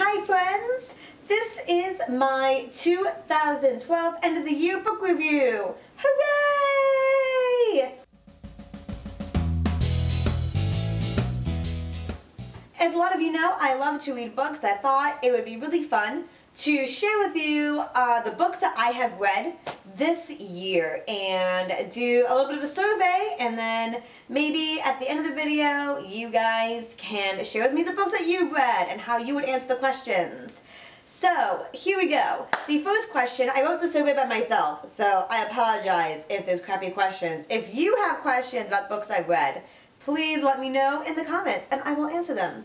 Hi friends! This is my 2012 end of the year book review! Hooray! As a lot of you know, I love to read books. I thought it would be really fun to share with you the books that I have read this year and do a little bit of a survey, and then maybe at the end of the video you guys can share with me the books that you've read and how you would answer the questions. So here we go. The first question, I wrote the survey by myself, so I apologize if there's crappy questions. If you have questions about books I've read, please let me know in the comments and I will answer them.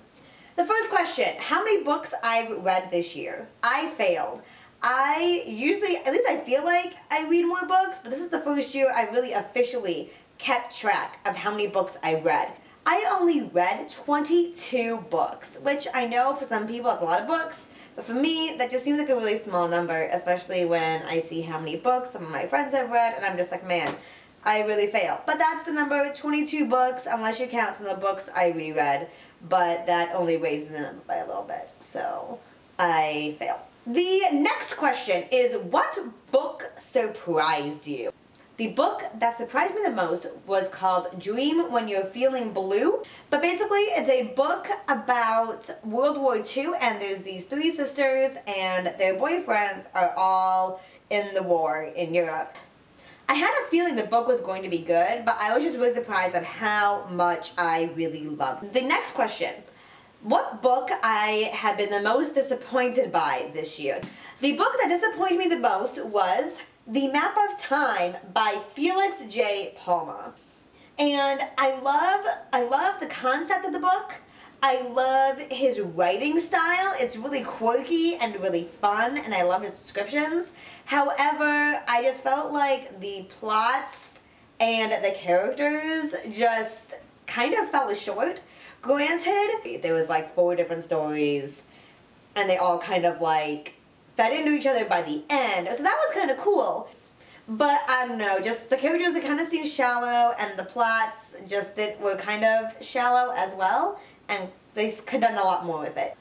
The first question, how many books I've read this year? I failed. I usually, at least I feel like I read more books, but this is the first year I really officially kept track of how many books I read. I only read 22 books, which I know for some people that's a lot of books, but for me that just seems like a really small number, especially when I see how many books some of my friends have read, and I'm just like, man, I really fail. But that's the number, 22 books, unless you count some of the books I reread, but that only raises the number by a little bit, so I fail. The next question is, what book surprised you? The book that surprised me the most was called Dream When You're Feeling Blue, but basically it's a book about World War II, and there's these three sisters and their boyfriends are all in the war in Europe. I had a feeling the book was going to be good, but I was just really surprised at how much I really loved it. The next question, what book I have been the most disappointed by this year? The book that disappointed me the most was The Map of Time by Felix J. Palma. And I love the concept of the book. I love his writing style. It's really quirky and really fun, and I love his descriptions. However, I just felt like the plots and the characters just kind of fell short. Granted, there was like 4 different stories, and they all kind of like fed into each other by the end, so that was kind of cool. But I don't know, just the characters, they kind of seemed shallow, and the plots just were kind of shallow as well, and they could have done a lot more with it.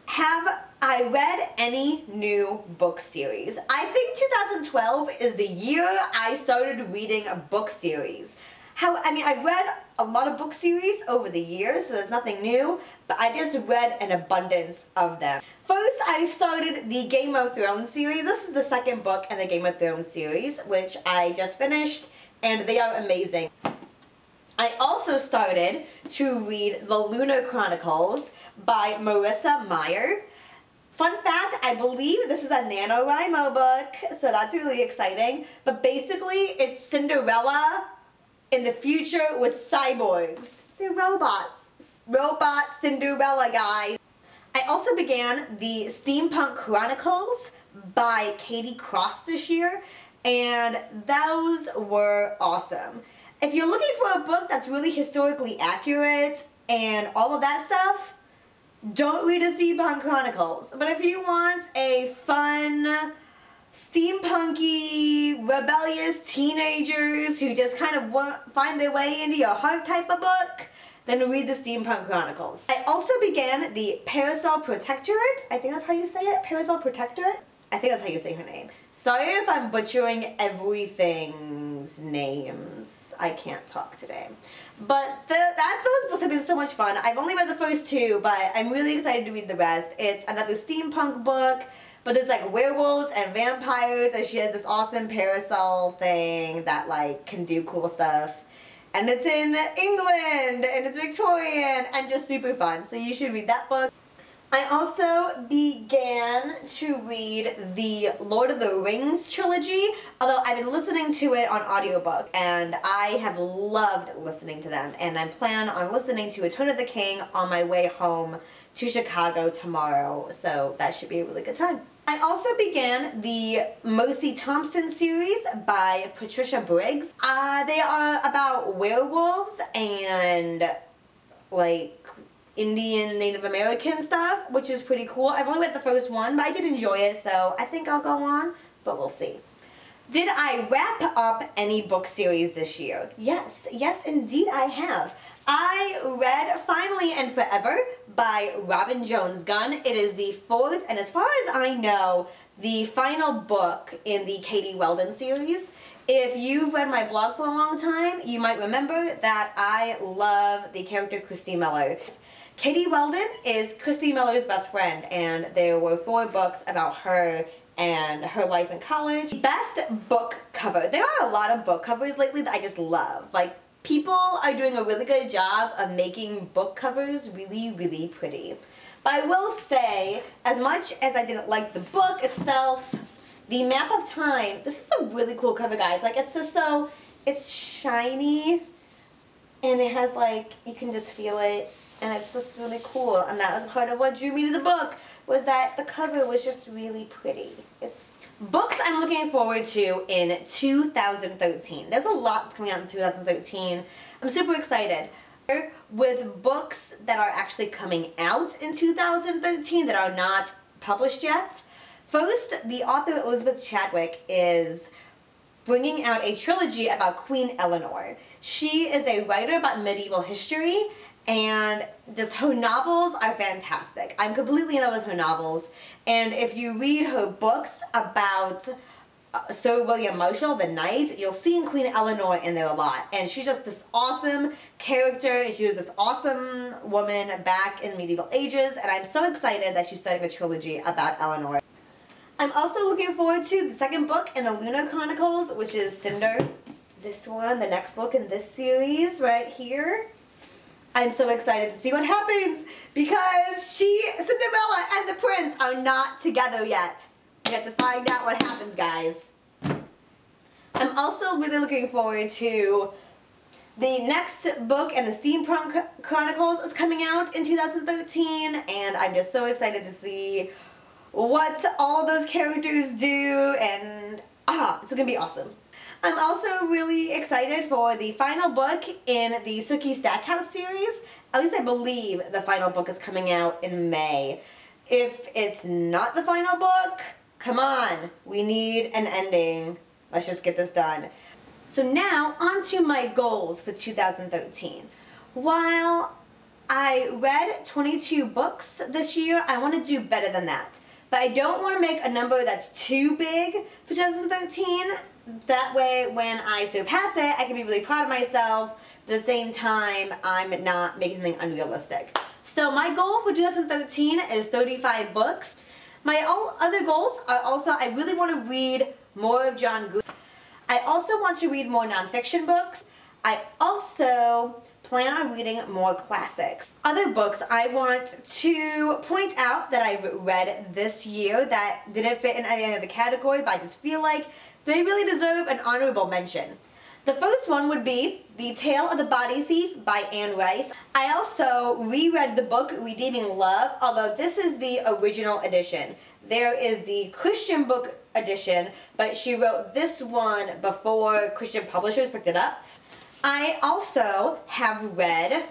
Have I read any new book series? I think 2012 is the year I started reading a book series. I've read a lot of book series over the years, so there's nothing new, but I just read an abundance of them. First, I started the Game of Thrones series. This is the second book in the Game of Thrones series, which I just finished, and they are amazing. I also started to read The Lunar Chronicles by Marissa Meyer. Fun fact, I believe this is a NaNoWriMo book, so that's really exciting. But basically, it's Cinderella in the future with cyborgs. They're robots. Robot Cinderella, guys. I also began the Steampunk Chronicles by Katie Cross this year, and those were awesome. If you're looking for a book that's really historically accurate and all of that stuff, don't read the Steampunk Chronicles. But if you want a fun, steampunky, rebellious teenagers who just kind of find their way into your heart type of book, then read the Steampunk Chronicles. I also began the Parasol Protectorate. I think that's how you say it, Parasol Protectorate. I think that's how you say her name. Sorry if I'm butchering everything's names. I can't talk today. But those books have been so much fun. I've only read the first 2, but I'm really excited to read the rest. It's another steampunk book, but there's like werewolves and vampires, and she has this awesome parasol thing that like can do cool stuff. And it's in England, and it's Victorian, and just super fun. So you should read that book. I also began to read the Lord of the Rings trilogy, although I've been listening to it on audiobook, and I have loved listening to them, and I plan on listening to Return of the King on my way home to Chicago tomorrow, so that should be a really good time. I also began the Mercy Thompson series by Patricia Briggs. They are about werewolves and like Indian Native American stuff, which is pretty cool. I've only read the first one, but I did enjoy it, so I think I'll go on, but we'll see. Did I wrap up any book series this year? Yes, yes indeed I have. I read Finally and Forever by Robin Jones Gunn. It is the fourth, and as far as I know, the final book in the Katie Weldon series. If you've read my blog for a long time, you might remember that I love the character Christy Miller. Katie Weldon is Christy Miller's best friend, and there were 4 books about her and her life in college. Best book cover. There are a lot of book covers lately that I just love. Like, people are doing a really good job of making book covers really, really pretty. But I will say, as much as I didn't like the book itself, the Map of Time, this is a really cool cover, guys. Like, it's just so, it's shiny, and it has, like, you can just feel it, and it's just really cool. And that was part of what drew me to the book, was that the cover was just really pretty. It's books I'm looking forward to in 2013. There's a lot that's coming out in 2013. I'm super excited. With books that are actually coming out in 2013 that are not published yet. First, the author Elizabeth Chadwick is bringing out a trilogy about Queen Eleanor. She is a writer about medieval history, and just her novels are fantastic. I'm completely in love with her novels, and if you read her books about Sir William Marshall, the knight, you'll see Queen Eleanor in there a lot, and she's just this awesome character. She was this awesome woman back in the medieval ages, and I'm so excited that she's starting a trilogy about Eleanor. I'm also looking forward to the second book in the Lunar Chronicles, which is Cinder. This one, the next book in this series right here. I'm so excited to see what happens because Cinderella and the prince are not together yet. We have to find out what happens, guys. I'm also really looking forward to the next book in the Steampunk Chronicles is coming out in 2013, and I'm just so excited to see what all those characters do, and it's gonna be awesome. I'm also really excited for the final book in the Sookie Stackhouse series. At least I believe the final book is coming out in May. If it's not the final book, come on, we need an ending. Let's just get this done. So now, on to my goals for 2013. While I read 22 books this year, I want to do better than that. But I don't want to make a number that's too big for 2013. That way, when I surpass it, I can be really proud of myself. At the same time, I'm not making something unrealistic. So my goal for 2013 is 35 books. My other goals are also, I really want to read more of John Green. I also want to read more nonfiction books. I also plan on reading more classics. Other books I want to point out that I've read this year that didn't fit in any other category, but I just feel like they really deserve an honorable mention. The first one would be The Tale of the Body Thief by Anne Rice. I also reread the book Redeeming Love, although this is the original edition. There is the Christian book edition, but she wrote this one before Christian publishers picked it up. I also have read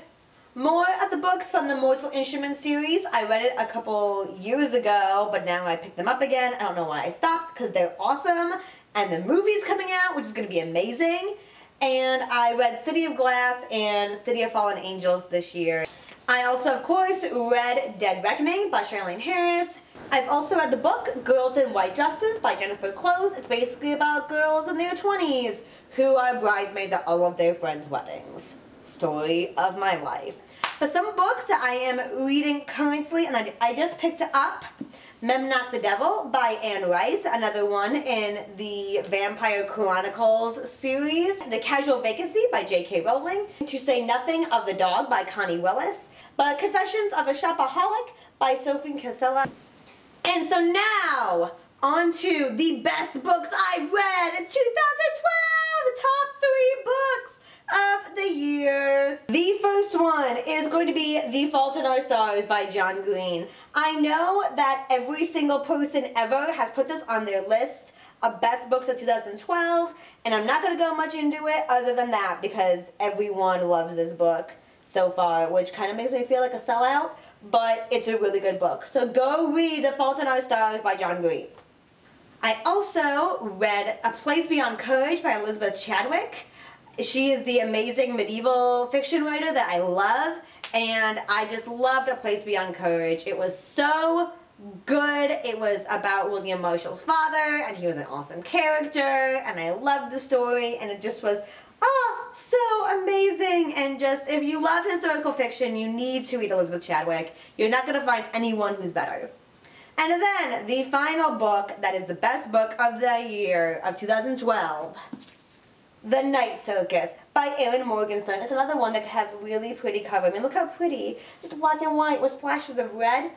more of the books from the Mortal Instruments series. I read it a couple years ago, but now I picked them up again. I don't know why I stopped, because they're awesome. And the movie's coming out, which is going to be amazing. And I read City of Glass and City of Fallen Angels this year. I also, of course, read Dead Reckoning by Charlaine Harris. I've also read the book Girls in White Dresses by Jennifer Close. It's basically about girls in their 20s who are bridesmaids at all of their friends' weddings. Story of my life. But some books that I am reading currently, and I just picked up Memnoch the Devil by Anne Rice, another one in the Vampire Chronicles series. The Casual Vacancy by J.K. Rowling. To Say Nothing of the Dog by Connie Willis. But Confessions of a Shopaholic by Sophie Kinsella. And so now, on to the best books I read in 2012! The top 3 books of the year. The first one is going to be The Fault in Our Stars by John Green. I know that every single person ever has put this on their list of best books of 2012, and I'm not going to go much into it other than that because everyone loves this book so far, which kind of makes me feel like a sellout, but it's a really good book. So go read The Fault in Our Stars by John Green. I also read A Place Beyond Courage by Elizabeth Chadwick. She is the amazing medieval fiction writer that I love, and I just loved A Place Beyond Courage. It was so good. It was about William Marshall's father, and he was an awesome character, and I loved the story, and it just was, oh, so amazing. And just, if you love historical fiction, you need to read Elizabeth Chadwick. You're not going to find anyone who's better. And then the final book that is the best book of the year of 2012, The Night Circus by Erin Morgenstern. It's another one that could have really pretty cover. I mean, look how pretty. It's black and white with splashes of red.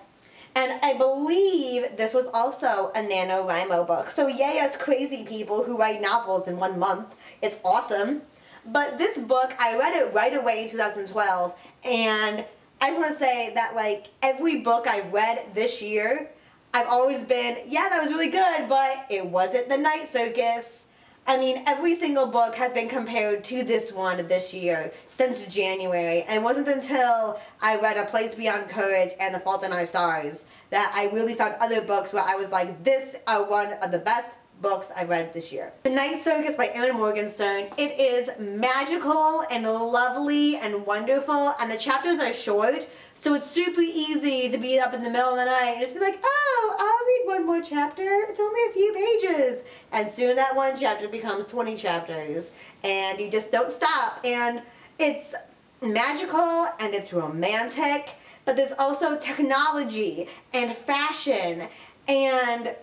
And I believe this was also a NaNoWriMo book. So yay us crazy people who write novels in 1 month. It's awesome. But this book, I read it right away in 2012. And I just want to say that, like, every book I read this year, I've always been, yeah, that was really good, but it wasn't The Night Circus. I mean, every single book has been compared to this one this year since January. And it wasn't until I read A Place Beyond Courage and The Fault in Our Stars that I really found other books where I was like, this are one of the best books I read this year. The Night Circus by Erin Morgenstern. It is magical and lovely and wonderful, and the chapters are short, so it's super easy to be up in the middle of the night and just be like, oh, I'll read one more chapter. It's only a few pages. And soon that one chapter becomes 20 chapters, and you just don't stop. And it's magical and it's romantic, but there's also technology and fashion and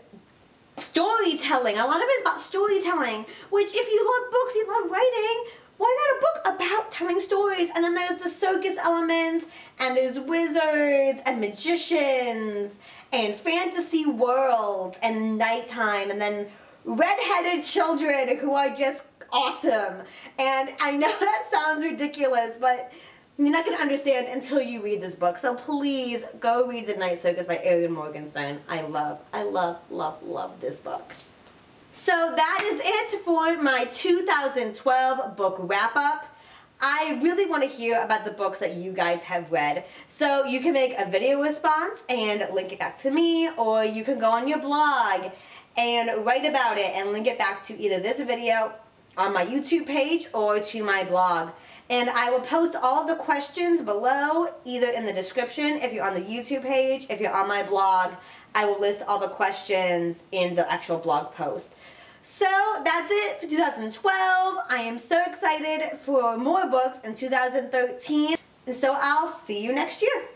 storytelling. A lot of it is about storytelling, which if you love books, you love writing, why not a book about telling stories? And then there's the circus elements, and there's wizards and magicians and fantasy worlds and nighttime, and then red-headed children who are just awesome. And I know that sounds ridiculous, but you're not going to understand until you read this book. So please go read The Night Circus by Erin Morgenstern. I love, love this book. So that is it for my 2012 book wrap-up. I really want to hear about the books that you guys have read. So you can make a video response and link it back to me, or you can go on your blog and write about it and link it back to either this video on my YouTube page or to my blog. And I will post all of the questions below, either in the description if you're on the YouTube page. If you're on my blog, I will list all the questions in the actual blog post. So that's it for 2012. I am so excited for more books in 2013. So I'll see you next year.